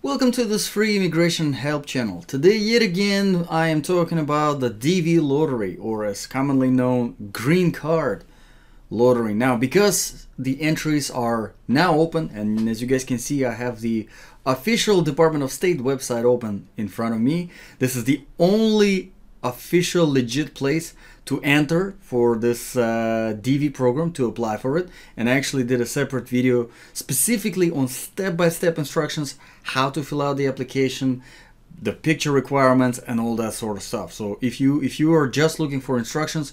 Welcome to this free immigration help channel. Today yet again I am talking about the DV lottery, or as commonly known, green card lottery. Now because the entries are now open, and as you guys can see I have the official Department of State website open in front of me. This is the only official legit place to enter for this DV program, to apply for it, and I actually did a separate video specifically on step-by-step instructions, how to fill out the application, the picture requirements, and all that sort of stuff. So if you are just looking for instructions,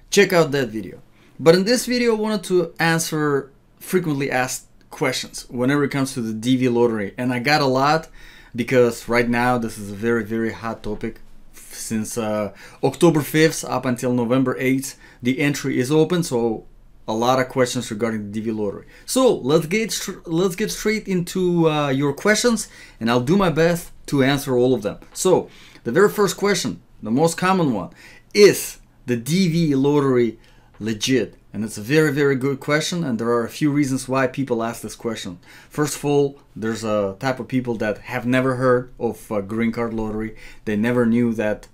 check out that video. But in this video I wanted to answer frequently asked questions whenever it comes to the DV lottery, and I got a lot because right now this is a very hot topic. Since October 5th up until November 8th, the entry is open, so a lot of questions regarding the DV lottery. So let's get straight into your questions, and I'll do my best to answer all of them. So the very first question, the most common one, is the DV lottery legit? And it's a very good question, and there are a few reasons why people ask this question. First of all, there's a type of people that have never heard of a green card lottery. They never knew that,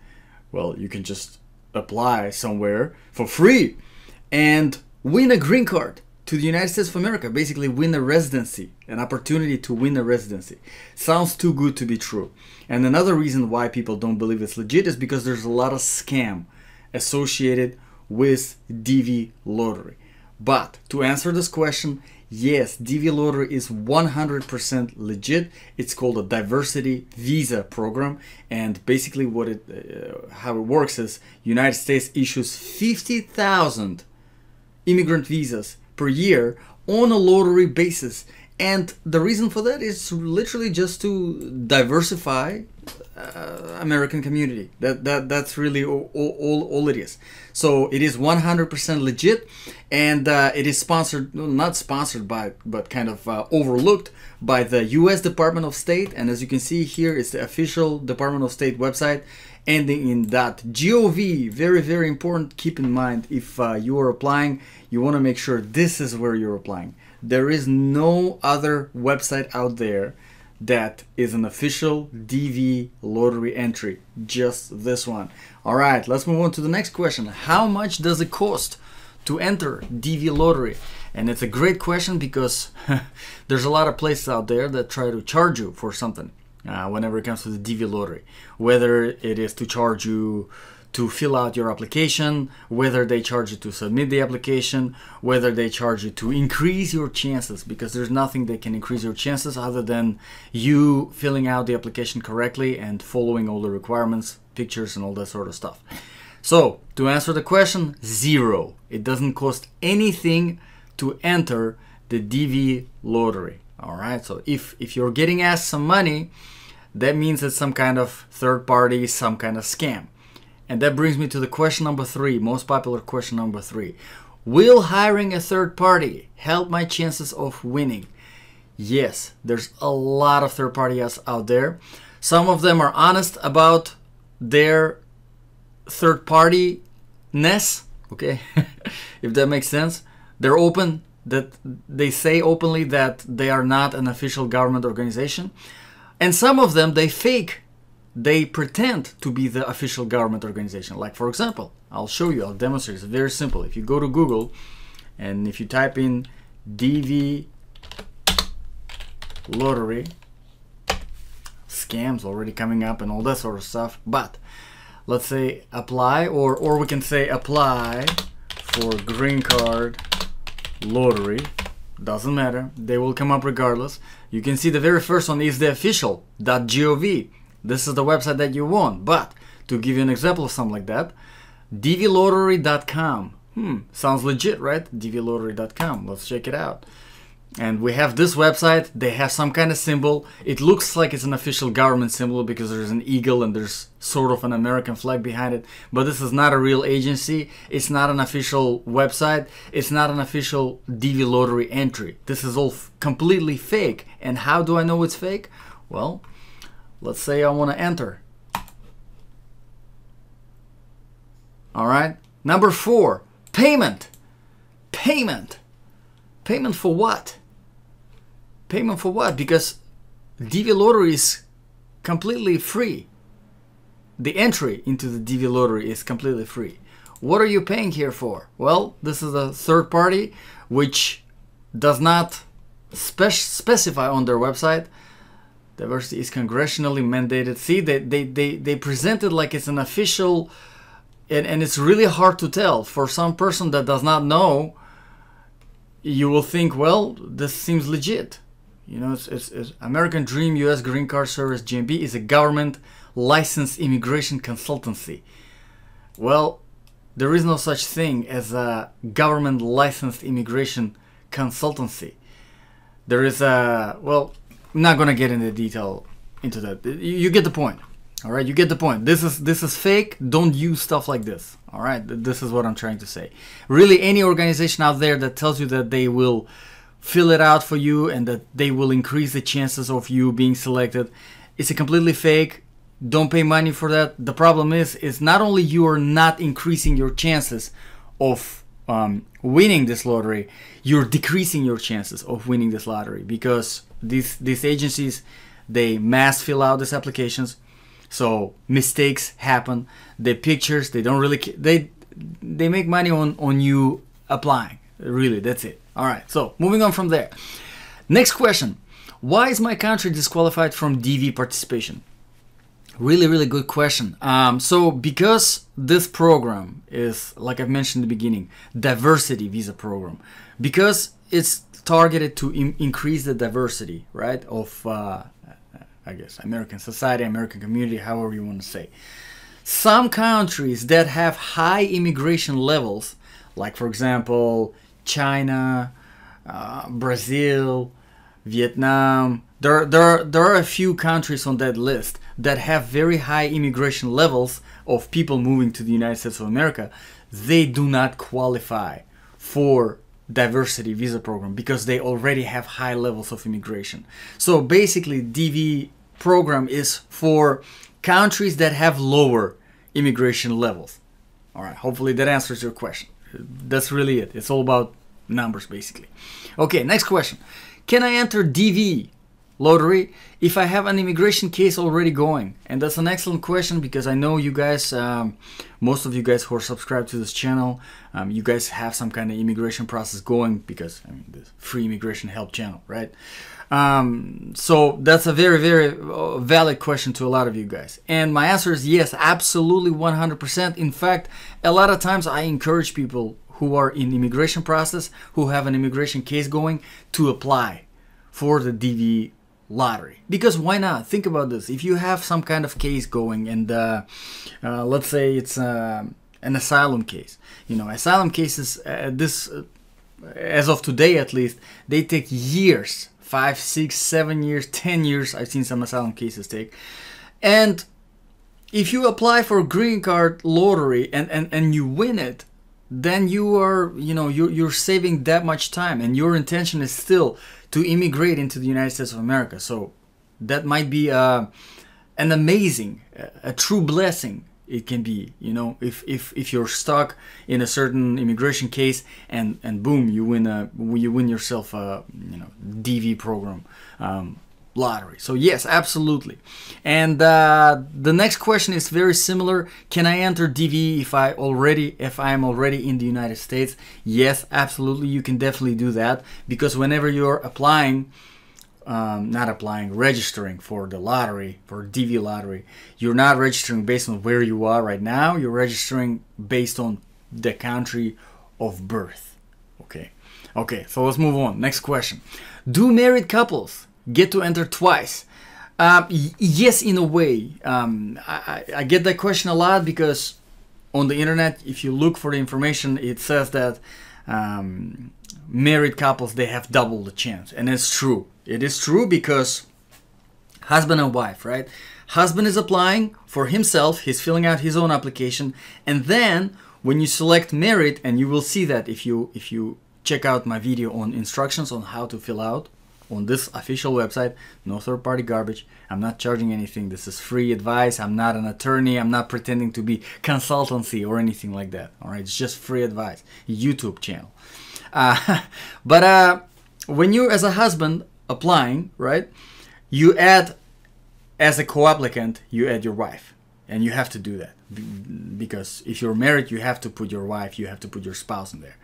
well, you can just apply somewhere for free and win a green card to the United States of America, basically win a residency, an opportunity to win a residency. Sounds too good to be true. And another reason why people don't believe it's legit is because there's a lot of scam associated with DV lottery. But to answer this question, yes, DV lottery is 100% legit. It's called a diversity visa program, and basically how it works is United States issues 50,000 immigrant visas per year on a lottery basis, and the reason for that is literally just to diversify American community. That's really all it is. So it is 100% legit, and it is sponsored, not sponsored by, but kind of overlooked by the US Department of State. And as you can see here, it's the official Department of State website ending in .gov. Very important. Keep in mind, if you are applying, you want to make sure this is where you're applying. There is no other website out there that is an official DV lottery entry, just this one. All right, let's move on to the next question. How much does it cost to enter DV lottery? And it's a great question because there's a lot of places out there that try to charge you for something whenever it comes to the DV lottery, whether it is to charge you to fill out your application, whether they charge you to submit the application, whether they charge you to increase your chances, because there's nothing that can increase your chances other than you filling out the application correctly and following all the requirements, pictures, and all that sort of stuff. So to answer the question, zero. It doesn't cost anything to enter the DV lottery. All right, so if you're getting asked some money, that means it's some kind of third party, some kind of scam. And that brings me to the question number 3, most popular question number 3. Will hiring a third party help my chances of winning? Yes, there's a lot of third parties out there. Some of them are honest about their third party-ness, okay, if that makes sense. They're open, that they say openly that they are not an official government organization. And some of them, they pretend to be the official government organization. Like, for example, I'll show you, I'll demonstrate. It's very simple. If you go to Google and if you type in DV lottery, scams already coming up and all that sort of stuff. But let's say apply, or we can say apply for green card lottery. Doesn't matter. They will come up regardless. You can see the very first one is the official .gov. This is the website that you want. But to give you an example of something like that, dvlottery.com. Sounds legit, right? dvlottery.com. Let's check it out. And we have this website. They have some kind of symbol. It looks like it's an official government symbol because there's an eagle and there's sort of an American flag behind it. But this is not a real agency. It's not an official website. It's not an official DV lottery entry. This is all completely fake. And how do I know it's fake? Well, let's say I want to enter. All right. Number 4, payment. Payment for what? Payment for what? Because DV lottery is completely free. The entry into the DV lottery is completely free. What are you paying here for? Well, this is a third party which does not specify on their website. Diversity is congressionally mandated. See, they present it like it's an official, and it's really hard to tell. For some person that does not know, you will think, well, this seems legit. You know, it's American Dream U.S. Green Card Service GmbH is a government licensed immigration consultancy. Well, there is no such thing as a government licensed immigration consultancy. There is a, well, I'm not gonna get into detail into that. You get the point. All right, you get the point. This is fake. Don't use stuff like this. All right, this is what I'm trying to say. Really, any organization out there that tells you that they will fill it out for you and that they will increase the chances of you being selected, it's a completely fake. Don't pay money for that. The problem is not only you are not increasing your chances of winning this lottery, you're decreasing your chances of winning this lottery, because these agencies, they mass fill out these applications, so mistakes happen. The pictures, they don't really they make money on you applying. Really, that's it. All right, so moving on from there. Next question: why is my country disqualified from DV participation? Really good question. So because this program is, like I've mentioned in the beginning, diversity visa program, because it's targeted to increase the diversity, right, of I guess American society, American community, however you want to say. Some countries that have high immigration levels, like for example China, Brazil, Vietnam, there are a few countries on that list that have very high immigration levels of people moving to the United States of America. They do not qualify for diversity visa program because they already have high levels of immigration. So basically, DV program is for countries that have lower immigration levels. All right, hopefully that answers your question. That's really it. It's all about numbers, basically. Okay, next question. Can I enter DV lottery if I have an immigration case already going? And that's an excellent question, because I know you guys, most of you guys who are subscribed to this channel, you guys have some kind of immigration process going, because I mean, this free immigration help channel, right? So that's a very valid question to a lot of you guys, and my answer is yes, absolutely, 100%. In fact, a lot of times I encourage people who are in immigration process, who have an immigration case going, to apply for the DV lottery. Because why not? Think about this. If you have some kind of case going, and let's say it's an asylum case. You know, asylum cases, as of today at least, they take years. 5, 6, 7 years, 10 years. I've seen some asylum cases take. And if you apply for a green card lottery and you win it, then you are, you know, you're saving that much time, and your intention is still to immigrate into the United States of America. So that might be an amazing, a true blessing. It can be, you know, if you're stuck in a certain immigration case and boom, you win yourself a, you know, DV program lottery. So yes, absolutely. And the next question is very similar. Can I enter DV if I am already in the United States? Yes, absolutely. You can definitely do that, because whenever you're applying, registering for the lottery, for DV lottery, you're not registering based on where you are right now. You're registering based on the country of birth. Okay, so let's move on. Next question. Do married couples get to enter twice? Yes, in a way. I get that question a lot, because on the internet, if you look for the information, it says that married couples, they have double the chance. And it's true. It is true, because husband and wife, right? Husband is applying for himself. He's filling out his own application. And then when you select married, and you will see that if you check out my video on instructions on how to fill out on this official website, no third-party garbage. I'm not charging anything. This is free advice. I'm not an attorney. I'm not pretending to be consultancy or anything like that. All right, it's just free advice. YouTube channel. But when you, as a husband, applying, right, you add, as a co-applicant, you add your wife. And you have to do that. Because if you're married, you have to put your wife, you have to put your spouse in there.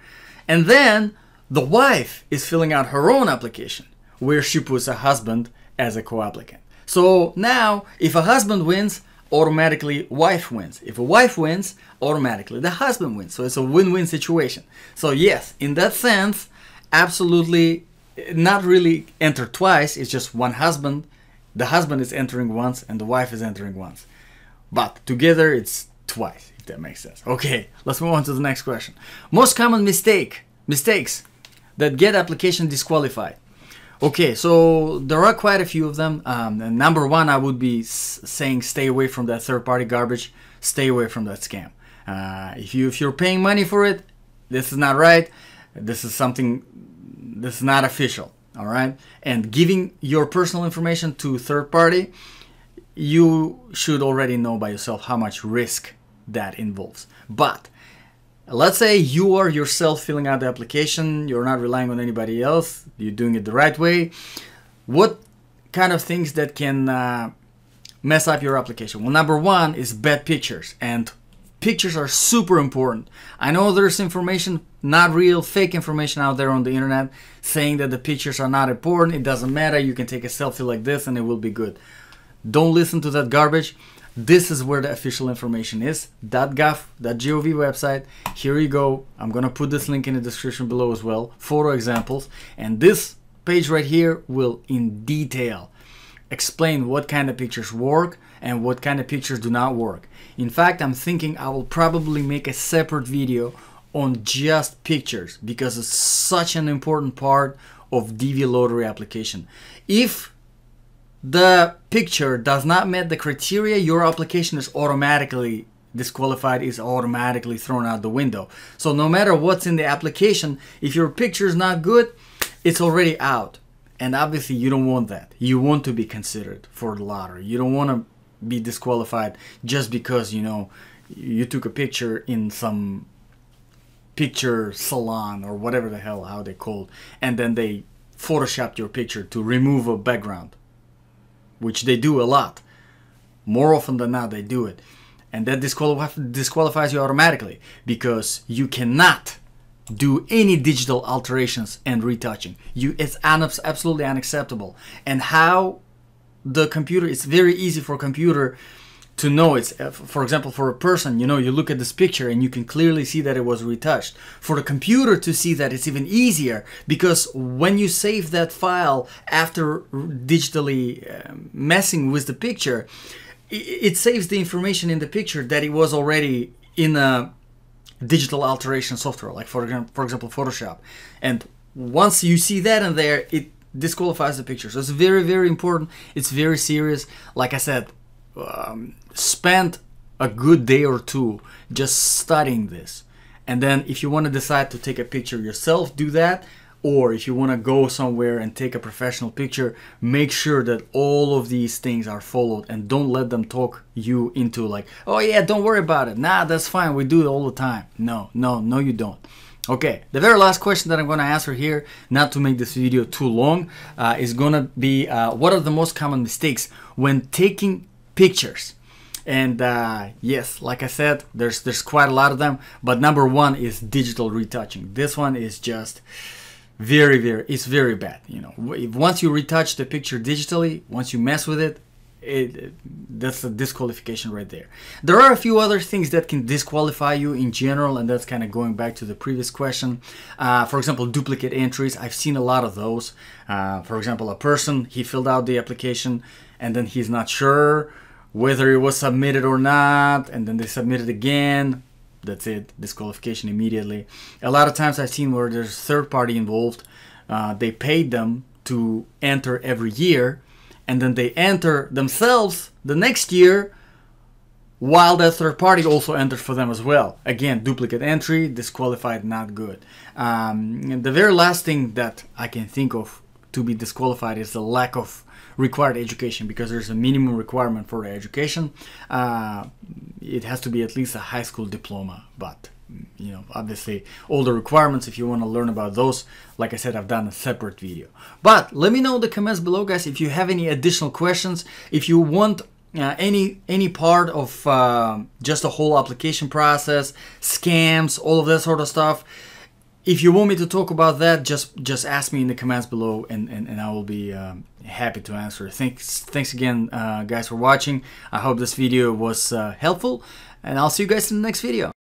And then the wife is filling out her own application, where she puts a husband as a co-applicant. So now, if a husband wins, automatically wife wins. If a wife wins, automatically the husband wins. So it's a win-win situation. So yes, in that sense, absolutely not really enter twice. It's just one husband. The husband is entering once and the wife is entering once. But together it's twice, if that makes sense. Okay, let's move on to the next question. Most common mistakes that get application disqualified. Okay, so there are quite a few of them. And number one, I would be saying stay away from that third-party garbage. Stay away from that scam. If you're paying money for it, this is not right. This is not official. All right, and giving your personal information to third party, you should already know by yourself how much risk that involves. But let's say you are yourself filling out the application, you're not relying on anybody else, you're doing it the right way. What kind of things that can mess up your application? Well, number one is bad pictures, and pictures are super important. I know there's information, not real, fake information out there on the internet saying that the pictures are not important, it doesn't matter, you can take a selfie like this and it will be good. Don't listen to that garbage. This is where the official information is. .gov website. Here you go. I'm gonna put this link in the description below as well. Photo examples. And this page right here will in detail explain what kind of pictures work and what kind of pictures do not work. In fact, I'm thinking I will probably make a separate video on just pictures because it's such an important part of DV lottery application. If the picture does not meet the criteria, your application is automatically disqualified, is automatically thrown out the window. So no matter what's in the application, if your picture is not good, it's already out. And obviously you don't want that. You want to be considered for the lottery. You don't want to be disqualified just because, you know, you took a picture in some picture salon or whatever the hell how they called, and then they photoshopped your picture to remove a background, which they do a lot. More often than not, they do it. And that disqualifies you automatically because you cannot do any digital alterations and retouching. It's absolutely unacceptable. And how the computer, it's very easy for a computer to know. It's, for example, for a person, you know, you look at this picture and you can clearly see that it was retouched. For the computer to see that, it's even easier because when you save that file after digitally messing with the picture, it saves the information in the picture that it was already in a digital alteration software, like for example Photoshop. And once you see that in there, it disqualifies the picture. So it's very, very important. It's very serious. Like I said, spend a good day or two just studying this, and then if you want to decide to take a picture yourself, do that. Or if you want to go somewhere and take a professional picture, make sure that all of these things are followed and don't let them talk you into like, oh yeah, don't worry about it, nah, that's fine, we do it all the time. No, you don't. Okay, the very last question that I'm going to answer here, not to make this video too long, is going to be what are the most common mistakes when taking pictures? And yes, like I said, there's quite a lot of them, but number one is digital retouching. This one is just it's very bad. You know, once you retouch the picture digitally, once you mess with it, that's a disqualification right there. There are a few other things that can disqualify you in general, and that's kind of going back to the previous question. For example, duplicate entries. I've seen a lot of those. For example, a person, he filled out the application and then he's not sure whether it was submitted or not, and then they submit it again. That's it, disqualification immediately. A lot of times I've seen where there's third party involved. They paid them to enter every year, and then they enter themselves the next year while that third party also enters for them as well. Again, duplicate entry, disqualified, not good. And the very last thing that I can think of to be disqualified is the lack of required education, because there's a minimum requirement for the education. It has to be at least a high school diploma, but you know, obviously all the requirements. If you want to learn about those, like I said, I've done a separate video. But let me know in the comments below, guys, if you have any additional questions, if you want any part of just the whole application process, scams, all of that sort of stuff. If you want me to talk about that, just ask me in the comments below, and I will be happy to answer. Thanks again, guys, for watching. I hope this video was helpful, and I'll see you guys in the next video.